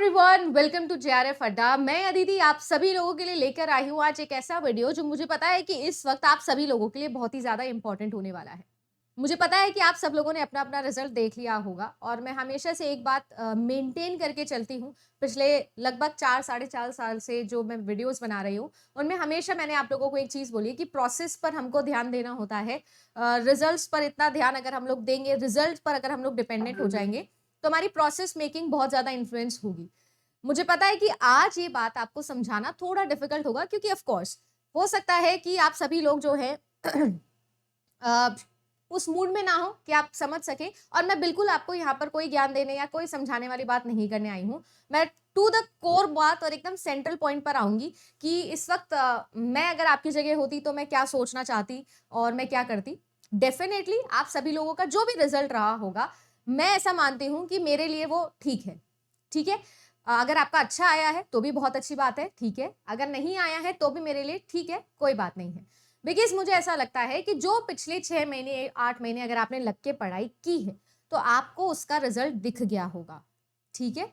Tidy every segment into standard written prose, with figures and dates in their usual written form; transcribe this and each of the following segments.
Everyone, welcome to JRF अड्डा। मैं अदिति आप सभी लोगों के लिए लेकर आई हूँ आज एक ऐसा वीडियो जो मुझे पता है कि इस वक्त आप सभी लोगों के लिए बहुत ही ज्यादा इंपॉर्टेंट होने वाला है। मुझे पता है कि आप सब लोगों ने अपना अपना रिजल्ट देख लिया होगा और मैं हमेशा से एक बात मेंटेन करके चलती हूँ। पिछले लगभग 4 साढ़े 4 साल से जो मैं वीडियोस बना रही हूँ उनमें हमेशा मैंने आप लोगों को एक चीज बोली कि प्रोसेस पर हमको ध्यान देना होता है। रिजल्ट्स पर इतना ध्यान अगर हम लोग देंगे, रिजल्ट पर अगर हम लोग डिपेंडेंट हो जाएंगे तो हमारी प्रोसेस मेकिंग बहुत ज्यादा इन्फ्लुएंस होगी। मुझे पता है कि आज ये बात आपको समझाना थोड़ा डिफिकल्ट होगा क्योंकि ऑफ कोर्स हो सकता है कि आप सभी लोग जो है अ, उस मूड में ना हो कि आप समझ सके। और मैं बिल्कुल आपको यहाँ पर कोई ज्ञान देने या कोई समझाने वाली बात नहीं करने आई हूँ। मैं टू द कोर बात और एकदम सेंट्रल पॉइंट पर आऊंगी कि इस वक्त मैं अगर आपकी जगह होती तो मैं क्या सोचना चाहती और मैं क्या करती। डेफिनेटली आप सभी लोगों का जो भी रिजल्ट रहा होगा, मैं ऐसा मानती हूँ कि मेरे लिए वो ठीक है। ठीक है, अगर आपका अच्छा आया है तो भी बहुत अच्छी बात है, ठीक है। अगर नहीं आया है तो भी मेरे लिए ठीक है, कोई बात नहीं है। बिकॉज मुझे ऐसा लगता है कि जो पिछले 6 महीने 8 महीने अगर आपने लग के पढ़ाई की है तो आपको उसका रिजल्ट दिख गया होगा। ठीक है,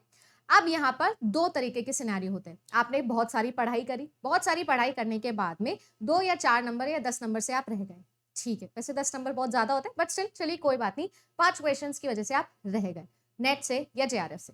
अब यहाँ पर दो तरीके के सिनेरियो होते हैं। आपने बहुत सारी पढ़ाई करी, बहुत सारी पढ़ाई करने के बाद में 2 या 4 नंबर या 10 नंबर से आप रह गए। ठीक है, वैसे 10 नंबर बहुत ज्यादा होते हैं बट स्टिल चलिए कोई बात नहीं, 5 क्वेश्चन की वजह से आप रह गए नेट से या जेआरएफ से।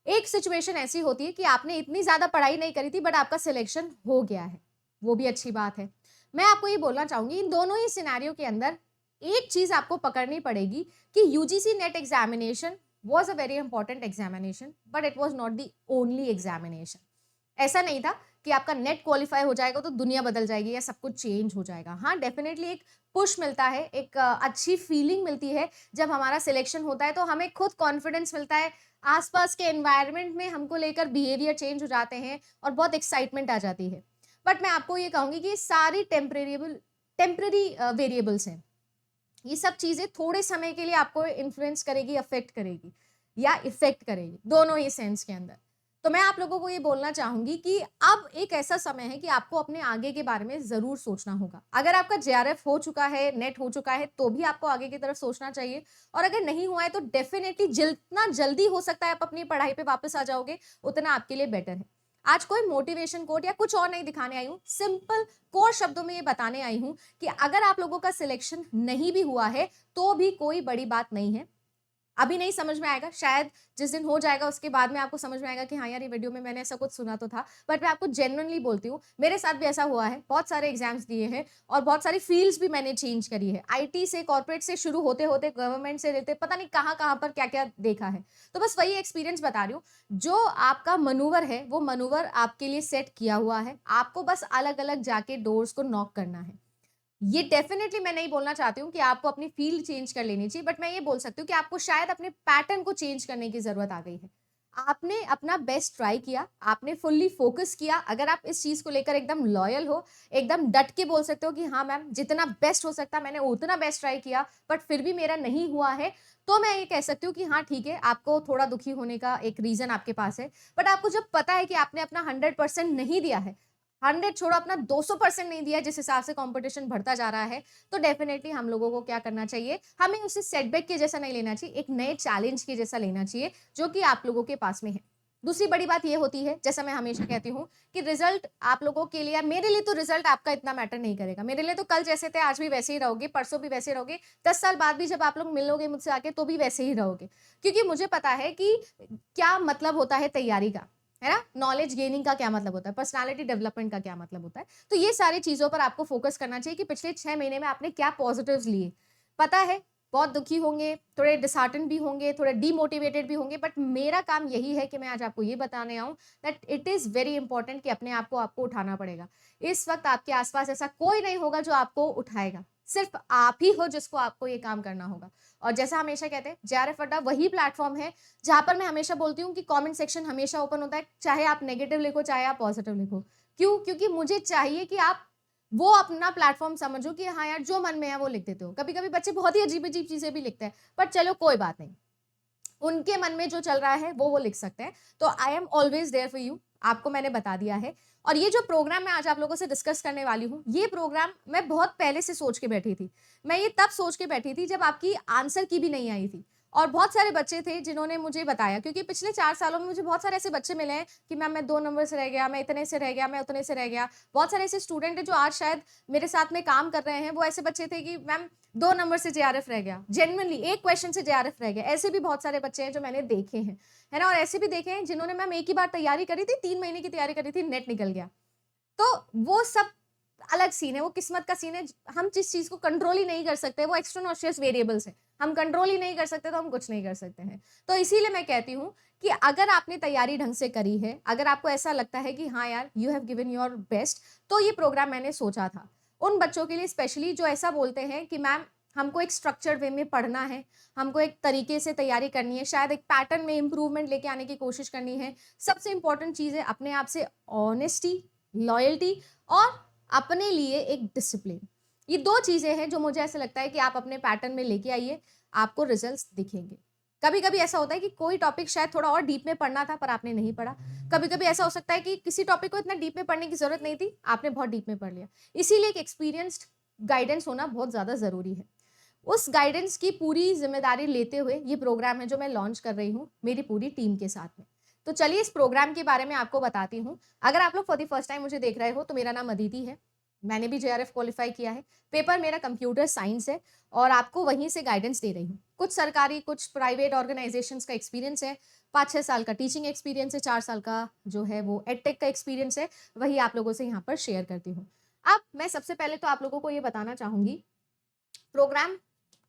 एक सिचुएशन ऐसी होती है कि आपने इतनी ज्यादा पढ़ाई नहीं करी थी बट आपका सिलेक्शन हो गया है, वो भी अच्छी बात है। मैं आपको ये बोलना चाहूंगी इन दोनों ही सिनेरियो के अंदर एक चीज आपको पकड़नी पड़ेगी कि UGC net examination was a very important examination but it was not the only examination। ऐसा नहीं था कि आपका नेट क्वालिफाई हो जाएगा तो दुनिया बदल जाएगी या सब कुछ चेंज हो जाएगा। हाँ, डेफिनेटली एक पुश मिलता है, एक अच्छी फीलिंग मिलती है जब हमारा सिलेक्शन होता है तो हमें खुद कॉन्फिडेंस मिलता है। आसपास के एनवायरनमेंट में हमको लेकर बिहेवियर चेंज हो जाते हैं और बहुत एक्साइटमेंट आ जाती है। बट मैं आपको ये कहूंगी कि सारी टेम्परेरी वेरिएबल्स हैं। ये सब चीजें थोड़े समय के लिए आपको इन्फ्लुएंस करेगी, अफेक्ट करेगी या इफेक्ट करेगी, दोनों ही सेंस के अंदर। तो मैं आप लोगों को ये बोलना चाहूंगी कि अब एक ऐसा समय है कि आपको अपने आगे के बारे में जरूर सोचना होगा। अगर आपका जेआरएफ हो चुका है, नेट हो चुका है, तो भी आपको आगे की तरफ सोचना चाहिए। और अगर नहीं हुआ है तो डेफिनेटली जितना जल्दी हो सकता है आप अपनी पढ़ाई पे वापस आ जाओगे उतना आपके लिए बेटर है। आज कोई मोटिवेशन कोट या कुछ और नहीं दिखाने आई हूँ, सिंपल कोर शब्दों में ये बताने आई हूँ कि अगर आप लोगों का सिलेक्शन नहीं भी हुआ है तो भी कोई बड़ी बात नहीं है। अभी नहीं समझ में आएगा, शायद जिस दिन हो जाएगा उसके बाद में आपको समझ में आएगा कि हाँ यार ये वीडियो में मैंने ऐसा कुछ सुना तो था। बट मैं आपको जेन्युइनली बोलती हूँ, मेरे साथ भी ऐसा हुआ है। बहुत सारे एग्जाम्स दिए हैं और बहुत सारी फील्ड्स भी मैंने चेंज करी है। आईटी से, कॉर्पोरेट से शुरू होते होते गवर्नमेंट से रहते पता नहीं कहाँ कहाँ पर क्या क्या देखा है। तो बस वही एक्सपीरियंस बता रही हूँ। जो आपका मनूवर है वो मनूवर आपके लिए सेट किया हुआ है, आपको बस अलग अलग जाके डोर्स को नॉक करना है। ये डेफिनेटली मैं नहीं बोलना चाहती हूँ कि आपको अपनी फील्ड चेंज कर लेनी चाहिए, बट मैं ये बोल सकती हूँ कि आपको शायद अपने पैटर्न को चेंज करने की जरूरत आ गई है। आपने अपना बेस्ट ट्राई किया, आपने फुल्ली फोकस किया। अगर आप इस चीज को लेकर एकदम लॉयल हो, एकदम डट के बोल सकते हो कि हाँ मैम जितना बेस्ट हो सकता मैंने उतना बेस्ट ट्राई किया बट फिर भी मेरा नहीं हुआ है, तो मैं ये कह सकती हूँ कि हाँ ठीक है, आपको थोड़ा दुखी होने का एक रीजन आपके पास है। बट आपको जब पता है कि आपने अपना 100% नहीं दिया है, 100 छोड़ो अपना 200% नहीं दिया, जिस हिसाब से कंपटीशन बढ़ता जा रहा है, तो डेफिनेटली हम लोगों को क्या करना चाहिए, हमें उसे सेटबैक के जैसा नहीं लेना चाहिए, एक नए चैलेंज के जैसा लेना चाहिए जो कि आप लोगों के पास में है। दूसरी बड़ी बात यह होती है, जैसा मैं हमेशा कहती हूँ कि रिजल्ट आप लोगों के लिए, मेरे लिए तो रिजल्ट आपका इतना मैटर नहीं करेगा। मेरे लिए तो कल जैसे थे आज भी वैसे ही रहोगे, परसों भी वैसे रहोगे, 10 साल बाद भी जब आप लोग मिलोगे मुझसे आके तो भी वैसे ही रहोगे। क्योंकि मुझे पता है कि क्या मतलब होता है तैयारी का, है ना, नॉलेज गेनिंग का क्या मतलब होता है, पर्सनालिटी डेवलपमेंट का क्या मतलब होता है। तो ये सारी चीजों पर आपको फोकस करना चाहिए कि पिछले 6 महीने में आपने क्या पॉजिटिव्स लिए। पता है बहुत दुखी होंगे, थोड़े डिसहार्टन भी होंगे, थोड़े डीमोटिवेटेड भी होंगे, बट मेरा काम यही है कि मैं आज आपको ये बताने आऊं that it is very important कि अपने आप को आपको उठाना पड़ेगा। इस वक्त आपके आसपास ऐसा कोई नहीं होगा जो आपको उठाएगा, सिर्फ आप ही हो जिसको आपको ये काम करना होगा। और जैसा हमेशा कहते हैं, जेआरएफ अड्डा वही प्लेटफॉर्म है जहां पर मैं हमेशा बोलती हूँ कि कमेंट सेक्शन हमेशा ओपन होता है, चाहे आप नेगेटिव लिखो चाहे आप पॉजिटिव लिखो। क्यों? क्योंकि मुझे चाहिए कि आप वो अपना प्लेटफॉर्म समझो कि हाँ यार जो मन में है वो लिख देते हो। कभी कभी बच्चे बहुत ही अजीब अजीब चीजें भी लिखते हैं, बट चलो कोई बात नहीं, उनके मन में जो चल रहा है वो लिख सकते हैं। तो I am always there for you, आपको मैंने बता दिया है। और ये जो प्रोग्राम मैं आज आप लोगों से डिस्कस करने वाली हूँ, ये प्रोग्राम मैं बहुत पहले से सोच के बैठी थी। मैं ये तब सोच के बैठी थी जब आपकी आंसर की भी नहीं आई थी। और बहुत सारे बच्चे थे जिन्होंने मुझे बताया, क्योंकि पिछले 4 सालों में मुझे बहुत सारे ऐसे बच्चे मिले हैं कि मैम मैं 2 नंबर से रह गया, मैं इतने से रह गया, मैं उतने से रह गया। बहुत सारे ऐसे स्टूडेंट हैं जो आज शायद मेरे साथ में काम कर रहे हैं, वो ऐसे बच्चे थे कि मैम 2 नंबर से जेआरएफ रह गया, जेन्युइनली 1 क्वेश्चन से जेआरएफ रह गया। ऐसे भी बहुत सारे बच्चे हैं जो मैंने देखे हैं, है ना? और ऐसे भी देखे हैं जिन्होंने मैम एक ही बार तैयारी करी थी, 3 महीने की तैयारी करी थी, नेट निकल गया। तो वो सब अलग सीन है, वो किस्मत का सीन है। हम जिस चीज़ को कंट्रोल ही नहीं कर सकते, वो एक्सट्रानॉशियस वेरिएबल्स हैं। हम कंट्रोल ही नहीं कर सकते तो हम कुछ नहीं कर सकते हैं। तो इसीलिए मैं कहती हूँ कि अगर आपने तैयारी ढंग से करी है, अगर आपको ऐसा लगता है कि हाँ यार, you have given your best, तो ये प्रोग्राम मैंने सोचा था। उन बच्चों के लिए स्पेशली जो ऐसा बोलते हैं कि मैम हमको एक स्ट्रक्चर्ड वे में पढ़ना है, हमको एक तरीके से तैयारी करनी है, शायद एक पैटर्न में इम्प्रूवमेंट लेके आने की कोशिश करनी है। सबसे इम्पोर्टेंट चीज़ है अपने आप से ऑनेस्टी, लॉयल्टी और अपने लिए एक डिसिप्लिन। ये 2 चीज़ें हैं जो मुझे ऐसा लगता है कि आप अपने पैटर्न में लेके आइए, आपको रिजल्ट्स दिखेंगे। कभी-कभी ऐसा होता है कि कोई टॉपिक शायद थोड़ा और डीप में पढ़ना था पर आपने नहीं पढ़ा। कभी-कभी ऐसा हो सकता है कि किसी टॉपिक को इतना डीप में पढ़ने की ज़रूरत नहीं थी, आपने बहुत डीप में पढ़ लिया। इसीलिए एक एक्सपीरियंस्ड गाइडेंस होना बहुत ज़्यादा ज़रूरी है। उस गाइडेंस की पूरी ज़िम्मेदारी लेते हुए ये प्रोग्राम है जो मैं लॉन्च कर रही हूँ, मेरी पूरी टीम के साथ में। तो चलिए इस प्रोग्राम के बारे में आपको बताती हूँ। अगर आप लोग फॉर द फर्स्ट टाइम मुझे देख रहे हो तो मेरा नाम अदिति है। मैंने भी जेआरएफ क्वालिफाई किया है। पेपर मेरा कंप्यूटर साइंस है और आपको वहीं से गाइडेंस दे रही हूँ। कुछ सरकारी, कुछ प्राइवेट ऑर्गेनाइजेशंस का एक्सपीरियंस है। 5-6 साल का टीचिंग एक्सपीरियंस है, 4 साल का जो है वो एडटेक का एक्सपीरियंस है, वही आप लोगों से यहाँ पर शेयर करती हूँ। अब मैं सबसे पहले तो आप लोगों को ये बताना चाहूँगी, प्रोग्राम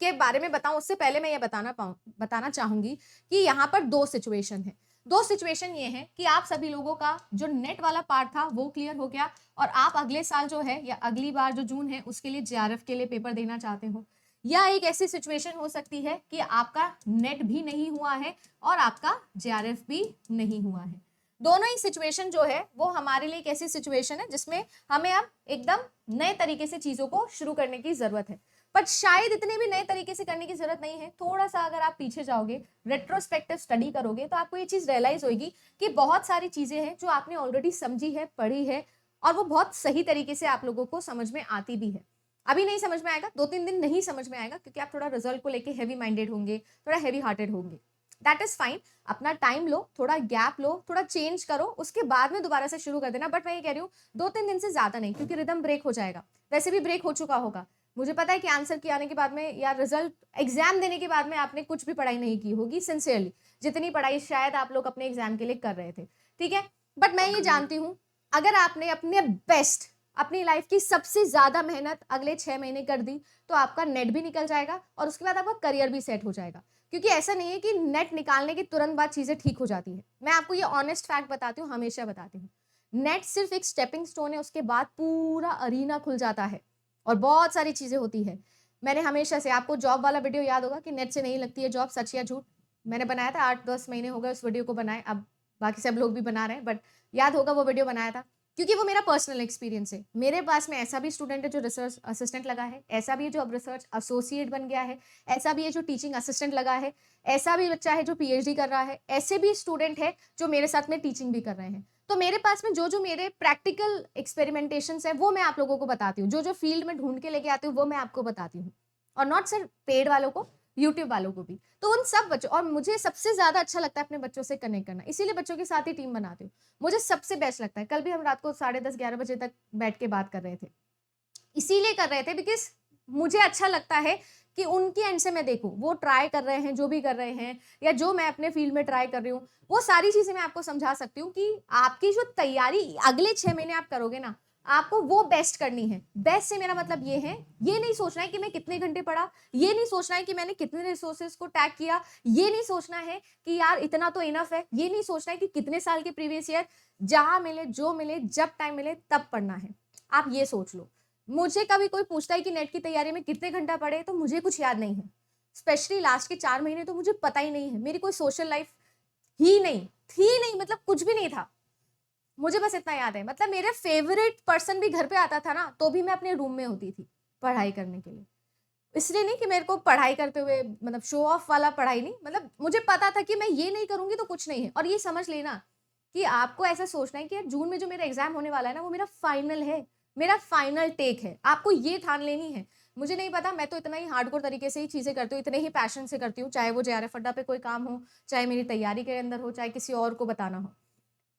के बारे में बताऊँ उससे पहले मैं ये बताना चाहूँगी कि यहाँ पर 2 सिचुएशन है। 2 सिचुएशन ये हैं कि आप सभी लोगों का जो नेट वाला पार्ट था वो क्लियर हो गया और आप अगले साल जो है या अगली बार जो जून है उसके लिए जेआरएफ के लिए पेपर देना चाहते हो। या एक ऐसी सिचुएशन हो सकती है कि आपका नेट भी नहीं हुआ है और आपका जेआरएफ भी नहीं हुआ है। दोनों ही सिचुएशन जो है वो हमारे लिए एक ऐसी सिचुएशन है जिसमें हमें अब एकदम नए तरीके से चीज़ों को शुरू करने की ज़रूरत है। बट शायद इतने भी नए तरीके से करने की जरूरत नहीं है। थोड़ा सा अगर आप पीछे जाओगे, रेट्रोस्पेक्टिव स्टडी करोगे तो आपको ये चीज़ रियलाइज होगी कि बहुत सारी चीज़ें हैं जो आपने ऑलरेडी समझी है, पढ़ी है और वो बहुत सही तरीके से आप लोगों को समझ में आती भी है। अभी नहीं समझ में आएगा, 2-3 दिन नहीं समझ में आएगा क्योंकि आप थोड़ा रिजल्ट को लेके हैवी माइंडेड होंगे, थोड़ा हैवी हार्टेड होंगे। That is fine. अपना टाइम लो, थोड़ा गैप लो, थोड़ा चेंज करो, उसके बाद में दोबारा से शुरू कर देना। बट मैं ये कह रही हूँ 2-3 दिन से ज्यादा नहीं, क्योंकि रिदम ब्रेक हो जाएगा। वैसे भी ब्रेक हो चुका होगा। मुझे पता है कि आंसर के आने के बाद में या रिजल्ट एग्जाम देने के बाद में आपने कुछ भी पढ़ाई नहीं की होगी सिंसियरली, जितनी पढ़ाई शायद आप लोग अपने एग्जाम के लिए कर रहे थे। ठीक है, बट मैं ये जानती हूँ अगर आपने अपने बेस्ट, अपनी लाइफ की सबसे ज्यादा मेहनत अगले 6 महीने कर दी तो आपका नेट भी निकल जाएगा और उसके बाद आपका करियर भी सेट हो जाएगा। क्योंकि ऐसा नहीं है कि नेट निकालने के तुरंत बाद चीजें ठीक हो जाती है। मैं आपको ये ऑनेस्ट फैक्ट बताती हूँ, हमेशा बताती हूँ। नेट सिर्फ एक स्टेपिंग स्टोन है, उसके बाद पूरा अरीना खुल जाता है और बहुत सारी चीजें होती है। मैंने हमेशा से, आपको जॉब वाला वीडियो याद होगा कि नेट से नहीं लगती है जॉब, सच या झूठ, मैंने बनाया था। 8-10 महीने हो गए उस वीडियो को बनाए, अब बाकी सब लोग भी बना रहे हैं, बट याद होगा वो वीडियो बनाया था क्योंकि वो मेरा पर्सनल एक्सपीरियंस है। मेरे पास में ऐसा भी स्टूडेंट है जो रिसर्च असिस्टेंट लगा है, ऐसा भी है जो अब रिसर्च एसोसिएट बन गया है, ऐसा भी है जो टीचिंग असिस्टेंट लगा है, ऐसा भी बच्चा है जो पीएचडी कर रहा है, ऐसे भी स्टूडेंट है जो मेरे साथ में टीचिंग भी कर रहे हैं। तो मेरे पास में जो जो मेरे प्रैक्टिकल एक्सपेरिमेंटेशंस है वो मैं आप लोगों को बताती हूँ, जो जो फील्ड में ढूंढ के लेके आती हूँ वो मैं आपको बताती हूँ। और नॉट सिर्फ पेड वालों को, यूट्यूब वालों को भी। तो उन सब बच्चों, और मुझे सबसे ज्यादा अच्छा लगता है अपने बच्चों से कनेक्ट करना, इसीलिए बच्चों के साथ ही टीम बनाती हूँ। मुझे सबसे बेस्ट लगता है। कल भी हम रात को 10:30-11 बजे तक बैठ के बात कर रहे थे, इसीलिए कर रहे थे बिकॉज मुझे अच्छा लगता है कि उनके एंड से मैं देखूं वो ट्राई कर रहे हैं, जो भी कर रहे हैं, या जो मैं अपने फील्ड में ट्राई कर रही हूँ, वो सारी चीजें मैं आपको समझा सकती हूँ कि आपकी जो तैयारी अगले 6 महीने आप करोगे ना, आपको वो बेस्ट करनी है। बेस्ट से मेरा मतलब ये है, ये नहीं सोचना है कि मैं कितने घंटे पढ़ा, ये नहीं सोचना है कि मैंने कितने रिसोर्सेज को टैग किया, ये नहीं सोचना है कि यार इतना तो इनफ है, ये नहीं सोचना है कि कितने साल के प्रीवियस ईयर, जहां मिले, जो मिले, जब टाइम मिले तब पढ़ना है। आप ये सोच लो। मुझे कभी कोई पूछता है कि नेट की तैयारी में कितने घंटा पढ़े, तो मुझे कुछ याद नहीं है। स्पेशली लास्ट के 4 महीने तो मुझे पता ही नहीं है। मेरी कोई सोशल लाइफ ही नहीं थी, नहीं मतलब कुछ भी नहीं था। मुझे बस इतना याद है, मतलब मेरे फेवरेट पर्सन भी घर पे आता था ना, तो भी मैं अपने रूम में होती थी पढ़ाई करने के लिए। इसलिए नहीं कि मेरे को पढ़ाई करते हुए मतलब शो ऑफ वाला पढ़ाई नहीं, मतलब मुझे पता था कि मैं ये नहीं करूंगी तो कुछ नहीं है। और ये समझ लेना कि आपको ऐसा सोचना है कि यार जून में जो मेरा एग्जाम होने वाला है ना, वो मेरा फाइनल है, मेरा फाइनल टेक है। आपको ये ठान लेनी है। मुझे नहीं पता, मैं तो इतना ही हार्डकोर तरीके से ही चीज़ें करती हूँ, इतने ही पैशन से करती हूँ, चाहे वो जेआरएफ अड्डा पे कोई काम हो, चाहे मेरी तैयारी के अंदर हो, चाहे किसी और को बताना हो।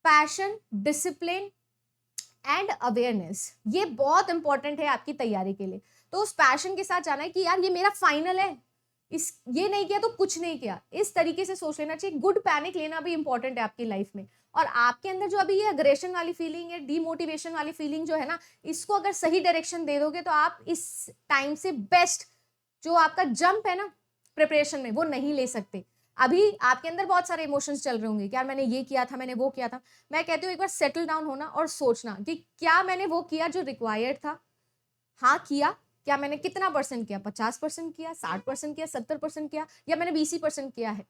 पैशन, डिसिप्लिन एंड अवेयरनेस, ये बहुत इंपॉर्टेंट है आपकी तैयारी के लिए। तो उस पैशन के साथ जाना है कि यार ये मेरा फाइनल है, इस ये नहीं किया तो कुछ नहीं किया, इस तरीके से सोच लेना चाहिए। गुड पैनिक लेना भी इंपॉर्टेंट है आपकी लाइफ में। और आपके अंदर जो अभी ये अग्रेशन वाली फीलिंग है, डीमोटिवेशन वाली फीलिंग जो है ना, इसको अगर सही डायरेक्शन दे दोगे तो आप इस टाइम से बेस्ट जो आपका जंप है ना प्रिपरेशन में, वो नहीं ले सकते। अभी आपके अंदर बहुत सारे इमोशंस चल रहे होंगे कि यार मैंने ये किया था, मैंने वो किया था। मैं कहती हूँ एक बार सेटल डाउन होना और सोचना कि क्या मैंने वो किया जो रिक्वायर्ड था। हाँ किया, क्या मैंने कितना परसेंट किया, 50% किया, 60% किया, 70% किया, या मैंने 20% किया है।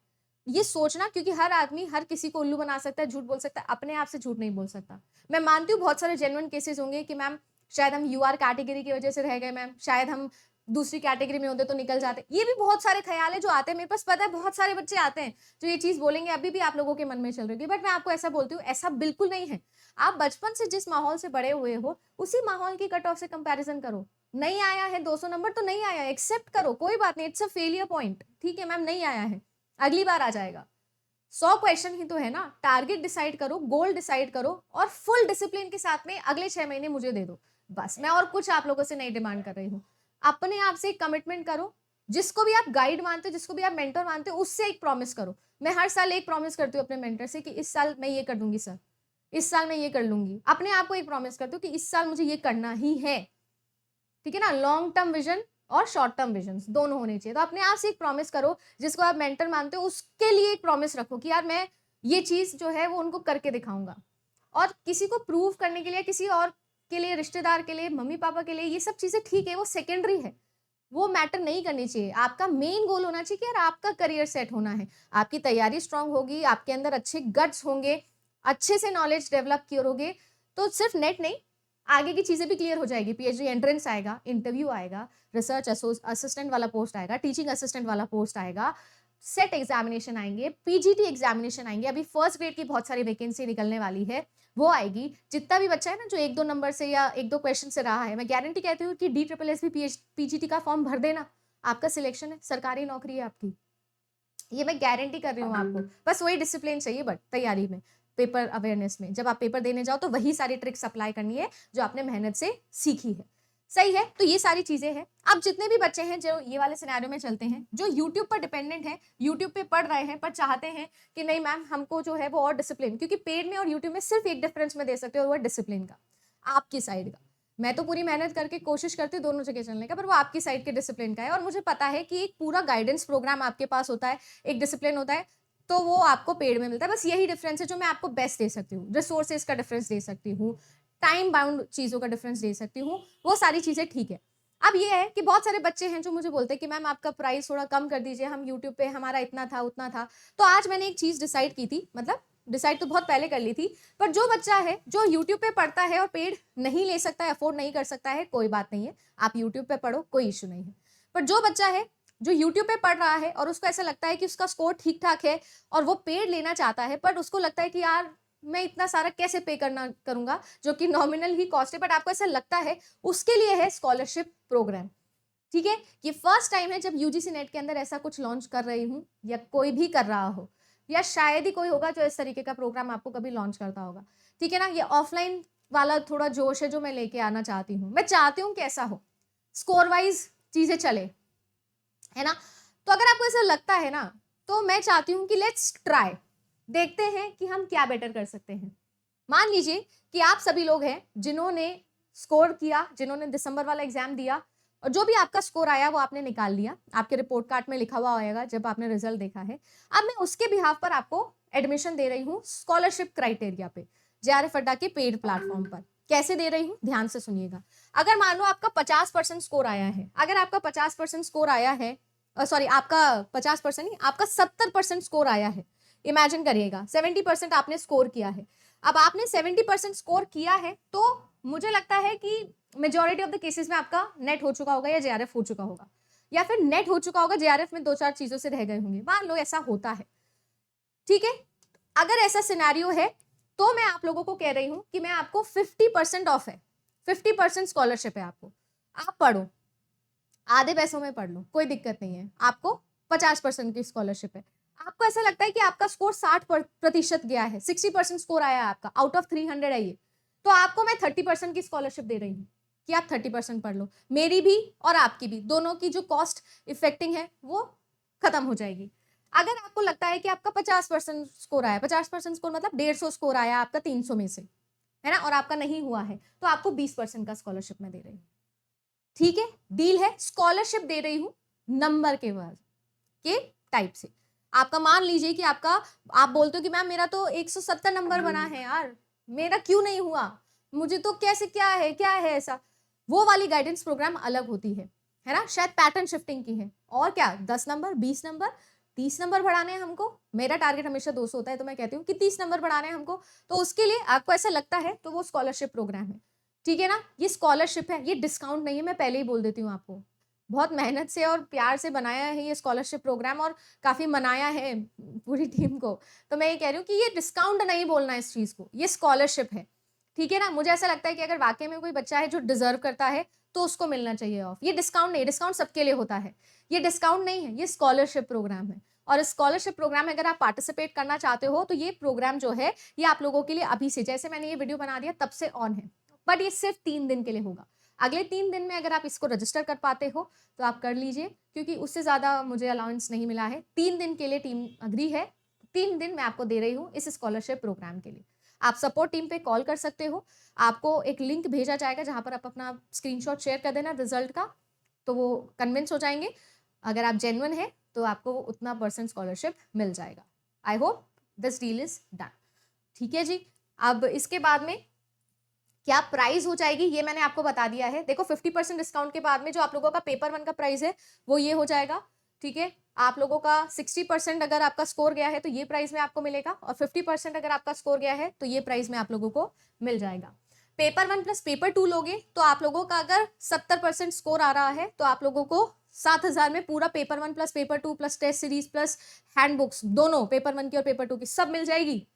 ये सोचना, क्योंकि हर आदमी हर किसी को उल्लू बना सकता है, झूठ बोल सकता है, अपने आप से झूठ नहीं बोल सकता। मैं मानती हूँ बहुत सारे जेन्युइन केसेस होंगे कि मैम शायद हम यूआर कैटेगरी की वजह से रह गए, मैम शायद हम दूसरी कैटेगरी में होते तो निकल जाते। ये भी बहुत सारे ख्याल है जो आते हैं मेरे पास, पता है बहुत सारे बच्चे आते हैं जो ये चीज बोलेंगे, अभी भी आप लोगों के मन में चल रही है। बट मैं आपको ऐसा बोलती हूँ, ऐसा बिल्कुल नहीं है। आप बचपन से जिस माहौल से बड़े हुए हो, उसी माहौल की कट ऑफ से कंपैरिजन करो। नहीं आया है 200 नंबर तो नहीं आया, एक्सेप्ट करो, कोई बात नहीं, इट्स अ फेलियर पॉइंट। ठीक है मैम, नहीं आया है, अगली बार आ जाएगा। 100 क्वेश्चन ही तो है ना। टारगेट डिसाइड करो, गोल डिसाइड करो, और फुल डिसिप्लिन के साथ में अगले 6 महीने मुझे दे दो, बस। मैं और कुछ आप लोगों से नहीं डिमांड कर रही हूँ। अपने आप से एक कमिटमेंट करो, जिसको भी आप गाइड मानते हो, जिसको भी आप मेंटर मानते हो, उससे एक प्रॉमिस करो। मैं हर साल एक प्रॉमिस करती हूँ अपने मेंटर से कि इस साल मैं ये कर दूंगी सर, इस साल मैं ये कर लूंगी। अपने आप को एक प्रॉमिस करती हूँ कि इस साल मुझे ये करना ही है। ठीक है ना, लॉन्ग टर्म विजन और शॉर्ट टर्म विजन दोनों होने चाहिए। तो अपने आप से एक प्रॉमिस करो, जिसको आप मेंटर मानते हो उसके लिए एक प्रॉमिस रखो कि यार मैं ये चीज जो है वो उनको करके दिखाऊंगा। और किसी को प्रूव करने के लिए, किसी और के लिए, रिश्तेदार के लिए, मम्मी पापा के लिए, ये सब चीजें ठीक है, वो सेकेंडरी है, वो मैटर नहीं करनी चाहिए। आपका मेन गोल होना चाहिए कि यार आपका करियर सेट होना है, आपकी तैयारी स्ट्रांग होगी, आपके अंदर अच्छे गट्स होंगे, अच्छे से नॉलेज डेवलप करोगे, तो सिर्फ नेट नहीं, आगे की चीजें भी क्लियर हो जाएगी। पीएचडी एंट्रेंस आएगा, इंटरव्यू आएगा, रिसर्च असिस्टेंट वाला पोस्ट आएगा, टीचिंग असिस्टेंट वाला पोस्ट आएगा, सेट एग्जामिनेशन आएंगे, पीजीटी एग्जामिनेशन आएंगे। अभी फर्स्ट ग्रेड की बहुत सारी वैकेंसी निकलने वाली है, वो आएगी। जितना भी बच्चा है ना जो 1-2 नंबर से या 1-2 क्वेश्चन से रहा है, मैं गारंटी कहती हूँ कि DSSS भी पीजीटी का फॉर्म भर देना, आपका सिलेक्शन है, सरकारी नौकरी है आपकी, ये मैं गारंटी कर रही हूँ आपको। बस वही डिसिप्लिन चाहिए, बट तैयारी में, पेपर अवेयरनेस में, जब आप पेपर देने जाओ तो वही सारी ट्रिक्स अप्लाई करनी है जो आपने मेहनत से सीखी है। सही है, तो ये सारी चीजें हैं। अब जितने भी बच्चे हैं जो ये वाले सिनेरियो में चलते हैं, जो यूट्यूब पर डिपेंडेंट है, यूट्यूब पे पढ़ रहे हैं पर चाहते हैं कि नहीं मैम हमको जो है वो और डिसिप्लिन, क्योंकि पेड में और यूट्यूब में सिर्फ एक डिफरेंस में दे सकते हो, वो डिसिप्लिन का, आपकी साइड का। मैं तो पूरी मेहनत करके कोशिश करती हूँ दोनों जगह चलने का, पर वो आपकी साइड के डिसिप्लिन का है। और मुझे पता है कि एक पूरा गाइडेंस प्रोग्राम आपके पास होता है, एक डिसिप्लिन होता है, तो वो आपको पेड में मिलता है। बस यही डिफरेंस है जो मैं आपको बेस्ट दे सकती हूँ। रिसोर्सेज का डिफरेंस दे सकती हूँ, टाइम बाउंड चीज़ों का डिफरेंस दे सकती हूँ, वो सारी चीज़ें ठीक है। अब ये है कि बहुत सारे बच्चे हैं जो मुझे बोलते हैं कि मैम आपका प्राइस थोड़ा कम कर दीजिए, हम यूट्यूब पे हमारा इतना था उतना था। तो आज मैंने एक चीज़ डिसाइड की थी, मतलब डिसाइड तो बहुत पहले कर ली थी, पर जो बच्चा है जो यूट्यूब पे पढ़ता है और पेड नहीं ले सकता है, अफोर्ड नहीं कर सकता है, कोई बात नहीं है, आप यूट्यूब पे पढ़ो, कोई इश्यू नहीं है। पर जो बच्चा है जो यूट्यूब पे पढ़ रहा है और उसको ऐसा लगता है कि उसका स्कोर ठीक ठाक है और वो पेड लेना चाहता है, पर उसको लगता है कि यार मैं इतना सारा कैसे पे करना करूंगा, जो कि नॉमिनल ही कॉस्ट है, बट आपको ऐसा लगता है, उसके लिए है स्कॉलरशिप प्रोग्राम। ठीक है, ये फर्स्ट टाइम है जब यूजीसी नेट के अंदर ऐसा कुछ लॉन्च कर रही हूँ, या कोई भी कर रहा हो, या शायद ही कोई होगा जो इस तरीके का प्रोग्राम आपको कभी लॉन्च करता होगा। ठीक है ना, ये ऑफलाइन वाला थोड़ा जोश है जो मैं लेके आना चाहती हूँ। मैं चाहती हूँ कि ऐसा हो, स्कोर वाइज चीजें चले, है ना। तो अगर आपको ऐसा लगता है ना, तो मैं चाहती हूँ कि लेट्स ट्राई, देखते हैं कि हम क्या बेटर कर सकते हैं। मान लीजिए कि आप सभी लोग हैं जिन्होंने स्कोर किया, जिन्होंने दिसंबर वाला एग्जाम दिया, और जो भी आपका स्कोर आया वो आपने निकाल लिया, आपके रिपोर्ट कार्ड में लिखा हुआ होगा जब आपने रिजल्ट देखा है। अब मैं उसके बिहाफ पर आपको एडमिशन दे रही हूँ स्कॉलरशिप क्राइटेरिया पे, जेआरएफ अड्डा के पेड प्लेटफॉर्म पर। कैसे दे रही हूँ, ध्यान से सुनिएगा। अगर मान लो आपका 50% स्कोर आया है, अगर आपका 50% स्कोर आया है, सॉरी आपका 50% नहीं, आपका 70% स्कोर आया है, इमेजिन करिएगा 70% आपने स्कोर किया है। अब आपने 70% स्कोर किया है, तो मुझे लगता है कि मेजॉरिटी ऑफ द केसेस में आपका नेट हो चुका होगा या जेआरएफ हो चुका होगा, या फिर नेट हो चुका होगा, जेआरएफ में 2-4 चीजों से रह गए होंगे, मान लो ऐसा होता है। ठीक है, अगर ऐसा सिनेरियो है तो मैं आप लोगों को कह रही हूं कि मैं आपको 50% ऑफ है, 50% स्कॉलरशिप है आपको, आप पढ़ो, आधे पैसों में पढ़ लो, कोई दिक्कत नहीं है। आपको 50% की स्कॉलरशिप है। आपको ऐसा लगता है कि आपका स्कोर 60% गया है, 60% स्कोर आया है आपका, आउट ऑफ 300 है ये, तो आपको मैं 30% की स्कॉलरशिप दे रही हूँ कि आप 30% पढ़ लो। मेरी भी और आपकी भी, दोनों की जो कॉस्ट इफेक्टिंग है वो खत्म हो जाएगी। अगर आपको लगता है कि आपका 50% स्कोर आया, 50% स्कोर मतलब 150 स्कोर आया आपका 300 में से, है ना, और आपका नहीं हुआ है, तो आपको 20% का स्कॉलरशिप मैं दे रही हूँ। ठीक है, डील है। स्कॉलरशिप दे रही हूं नंबर के बाद के टाइप से। आपका मान लीजिए कि आपका, आप बोलते हो कि मैम मेरा तो 170 नंबर बना है यार, मेरा क्यों नहीं हुआ, मुझे तो कैसे, क्या है ऐसा, वो वाली गाइडेंस प्रोग्राम अलग होती है ना, शायद पैटर्न शिफ्टिंग की है। और क्या, 10 नंबर, 20 नंबर, 30 नंबर बढ़ाने हैं हमको, मेरा टारगेट हमेशा 200 होता है, तो मैं कहती हूँ कि 30 नंबर बढ़ाने हैं हमको, तो उसके लिए आपको ऐसा लगता है तो वो स्कॉलरशिप प्रोग्राम है। ठीक है ना, ये स्कॉलरशिप है, ये डिस्काउंट नहीं है, मैं पहले ही बोल देती हूँ आपको। बहुत मेहनत से और प्यार से बनाया है ये स्कॉलरशिप प्रोग्राम, और काफी मनाया है पूरी टीम को। तो मैं ये कह रही हूँ कि ये डिस्काउंट नहीं बोलना है इस चीज को, ये स्कॉलरशिप है। ठीक है ना, मुझे ऐसा लगता है कि अगर वाकई में कोई बच्चा है जो डिजर्व करता है तो उसको मिलना चाहिए ऑफ। ये डिस्काउंट नहीं, डिस्काउंट सबके लिए होता है, ये डिस्काउंट नहीं है, ये स्कॉलरशिप प्रोग्राम है। और स्कॉलरशिप प्रोग्राम में अगर आप पार्टिसिपेट करना चाहते हो तो ये प्रोग्राम जो है ये आप लोगों के लिए अभी से, जैसे मैंने ये वीडियो बना दिया तब से ऑन है, बट ये सिर्फ 3 दिन के लिए होगा। अगले 3 दिन में अगर आप इसको रजिस्टर कर पाते हो तो आप कर लीजिए, क्योंकि उससे ज्यादा मुझे अलाउंस नहीं मिला है। 3 दिन के लिए टीम अग्री है, 3 दिन मैं आपको दे रही हूँ इस स्कॉलरशिप प्रोग्राम के लिए। आप सपोर्ट टीम पे कॉल कर सकते हो, आपको एक लिंक भेजा जाएगा जहां पर आप अपना स्क्रीनशॉट शेयर कर देना रिजल्ट का, तो वो कन्विंस हो जाएंगे। अगर आप जेन्युइन है तो आपको उतना परसेंट स्कॉलरशिप मिल जाएगा। I hope this deal is done. ठीक है जी, अब इसके बाद में क्या प्राइस हो जाएगी ये मैंने आपको बता दिया है। देखो 50% डिस्काउंट के बाद में जो आप लोगों का पेपर 1 का प्राइस है वो ये हो जाएगा। ठीक है, आप लोगों का 60% अगर आपका स्कोर गया है तो ये प्राइस में आपको मिलेगा, और 50% अगर आपका स्कोर गया है तो ये प्राइस में आप लोगों को मिल जाएगा। पेपर 1 प्लस पेपर 2 लोगे तो आप लोगों का अगर 70% स्कोर आ रहा है तो आप लोगों को 7,000 में पूरा paper 1 plus paper 2 plus test series plus handbooks, दोनों पेपर 1 की और पेपर 2 की सब मिल जाएगी।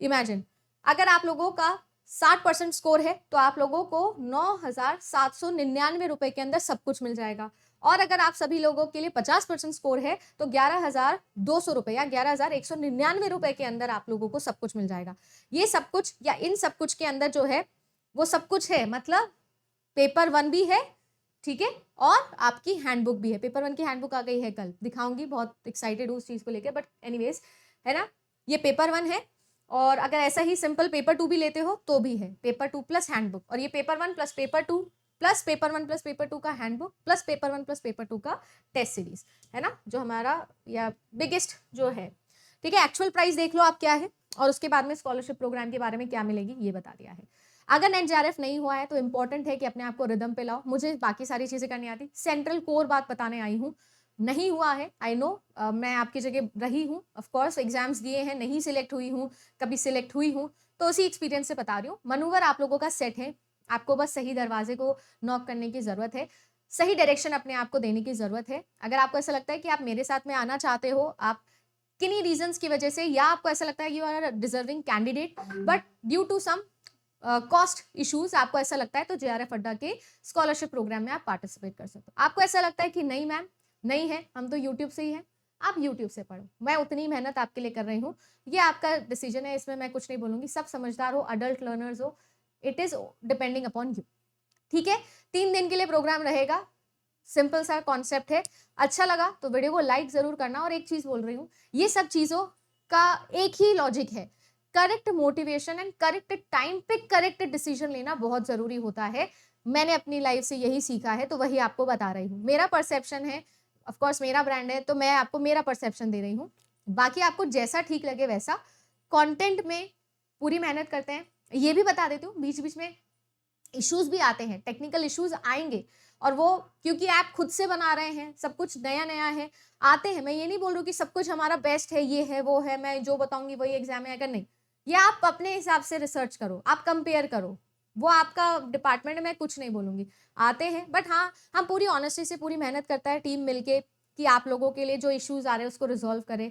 इमेजिन, अगर आप लोगों का 60% स्कोर है तो आप लोगों को 9,799 रुपए के अंदर सब कुछ मिल जाएगा। और अगर आप सभी लोगों के लिए 50% स्कोर है तो 11,200 रुपए या 11,199 रुपए के अंदर आप लोगों को सब कुछ मिल जाएगा। ये सब कुछ या इन सब कुछ के अंदर जो है वो सब कुछ है, मतलब पेपर 1 भी है, ठीक है, और आपकी हैंडबुक भी है। पेपर 1 की हैंडबुक आ गई है, कल दिखाऊंगी, बहुत एक्साइटेड हूँ उस चीज को लेकर, बट एनीवेज, है ना, ये पेपर 1 है। और अगर ऐसा ही सिंपल पेपर 2 भी लेते हो तो भी है, पेपर 2 प्लस हैंडबुक, और ये paper 1 plus paper 2 plus paper 1 plus paper 2 का handbook plus paper 1 plus paper 2 का टेस्ट सीरीज, है ना, जो हमारा या बिगेस्ट जो है। ठीक है, एक्चुअल प्राइस देख लो आप क्या है, और उसके बाद में स्कॉलरशिप प्रोग्राम के बारे में क्या मिलेगी ये बता दिया है। अगर नेट जेआरएफ नहीं हुआ है तो इंपॉर्टेंट है कि अपने आप को रिदम पे लाओ। मुझे बाकी सारी चीजें करनी आती, सेंट्रल कोर बात बताने आई हूँ। नहीं हुआ है, आई नो, मैं आपकी जगह रही हूँ, ऑफकोर्स एग्जाम्स दिए हैं, नहीं सिलेक्ट हुई हूँ, कभी सिलेक्ट हुई हूँ, तो उसी एक्सपीरियंस से बता रही हूँ। मनूवर आप लोगों का सेट है, आपको बस सही दरवाजे को नॉक करने की जरूरत है, सही डायरेक्शन अपने आप को देने की जरूरत है। अगर आपको ऐसा लगता है कि आप मेरे साथ में आना चाहते हो, आप किन्हीं रीजंस की वजह से, या आपको ऐसा लगता है you are deserving candidate but due to some cost issues आपको ऐसा लगता है, तो जेआरएफ अड्डा के स्कॉलरशिप प्रोग्राम में आप पार्टिसिपेट कर सकते हो। आपको ऐसा लगता है कि नहीं मैम नहीं है, हम तो यूट्यूब से ही है, आप यूट्यूब से पढ़ो, मैं उतनी मेहनत आपके लिए कर रही हूँ, ये आपका डिसीजन है, इसमें मैं कुछ नहीं बोलूंगी। सब समझदार हो, अडल्ट लर्नर्स हो, it is depending upon you. ठीक है, 3 दिन के लिए प्रोग्राम रहेगा, सिंपल सा कॉन्सेप्ट है। अच्छा लगा तो वीडियो को लाइक जरूर करना। और एक चीज बोल रही हूँ, ये सब चीजों का एक ही लॉजिक है, correct motivation and correct time पे करेक्ट डिसीजन लेना बहुत जरूरी होता है। मैंने अपनी लाइफ से यही सीखा है, तो वही आपको बता रही हूँ। मेरा परसेप्शन है, ऑफकोर्स मेरा ब्रांड है तो मैं आपको मेरा परसेप्शन दे रही हूँ, बाकी आपको जैसा ठीक लगे वैसा। कंटेंट में पूरी मेहनत करते हैं, ये भी बता देती हूँ, बीच बीच में इश्यूज भी आते हैं, टेक्निकल इश्यूज आएंगे, और वो क्योंकि आप खुद से बना रहे हैं, सब कुछ नया नया है, आते हैं। मैं ये नहीं बोल रही हूँ कि सब कुछ हमारा बेस्ट है, ये है वो है, मैं जो बताऊंगी वही एग्जाम है, अगर नहीं, ये आप अपने हिसाब से रिसर्च करो, आप कंपेयर करो, वो आपका डिपार्टमेंट में कुछ नहीं बोलूंगी। आते हैं, बट हाँ, हम पूरी ऑनेस्टी से पूरी मेहनत करता है टीम मिलके कि आप लोगों के लिए जो इश्यूज आ रहे हैं उसको रिजॉल्व करें।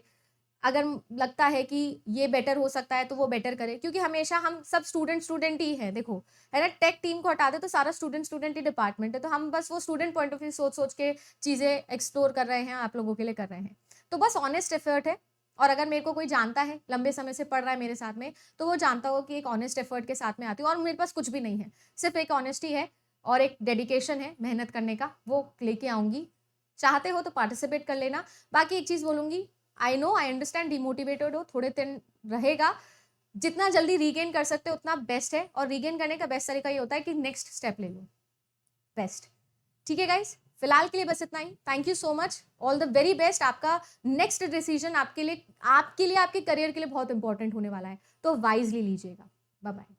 अगर लगता है कि ये बेटर हो सकता है तो वो बेटर करे, क्योंकि हमेशा हम सब स्टूडेंट ही हैं, देखो है ना। टेक टीम को हटा दे तो सारा स्टूडेंट ही डिपार्टमेंट है, तो हम बस वो स्टूडेंट पॉइंट ऑफ व्यू सोच सोच के चीज़ें एक्सप्लोर कर रहे हैं, आप लोगों के लिए कर रहे हैं। तो बस ऑनेस्ट एफर्ट है। और अगर मेरे को कोई जानता है, लंबे समय से पढ़ रहा है मेरे साथ में, तो वो जानता हो कि एक ऑनेस्ट एफर्ट के साथ में आती हूँ और मेरे पास कुछ भी नहीं है, सिर्फ एक ऑनेस्टी है और एक डेडिकेशन है मेहनत करने का, वो लेके आऊंगी। चाहते हो तो पार्टिसिपेट कर लेना। बाकी एक चीज़ बोलूंगी, I know, I understand demotivated हो, थोड़े दिन रहेगा। जितना जल्दी रीगेन कर सकते हो उतना बेस्ट है, और रीगेन करने का बेस्ट तरीका ये होता है कि नेक्स्ट स्टेप ले लो, बेस्ट। ठीक है गाइस, फिलहाल के लिए बस इतना ही। Thank you so much, all the very best. आपका नेक्स्ट डिसीजन आपके लिए आपके करियर के लिए बहुत इंपॉर्टेंट होने वाला है, तो वाइजली लीजिएगा। Bye bye.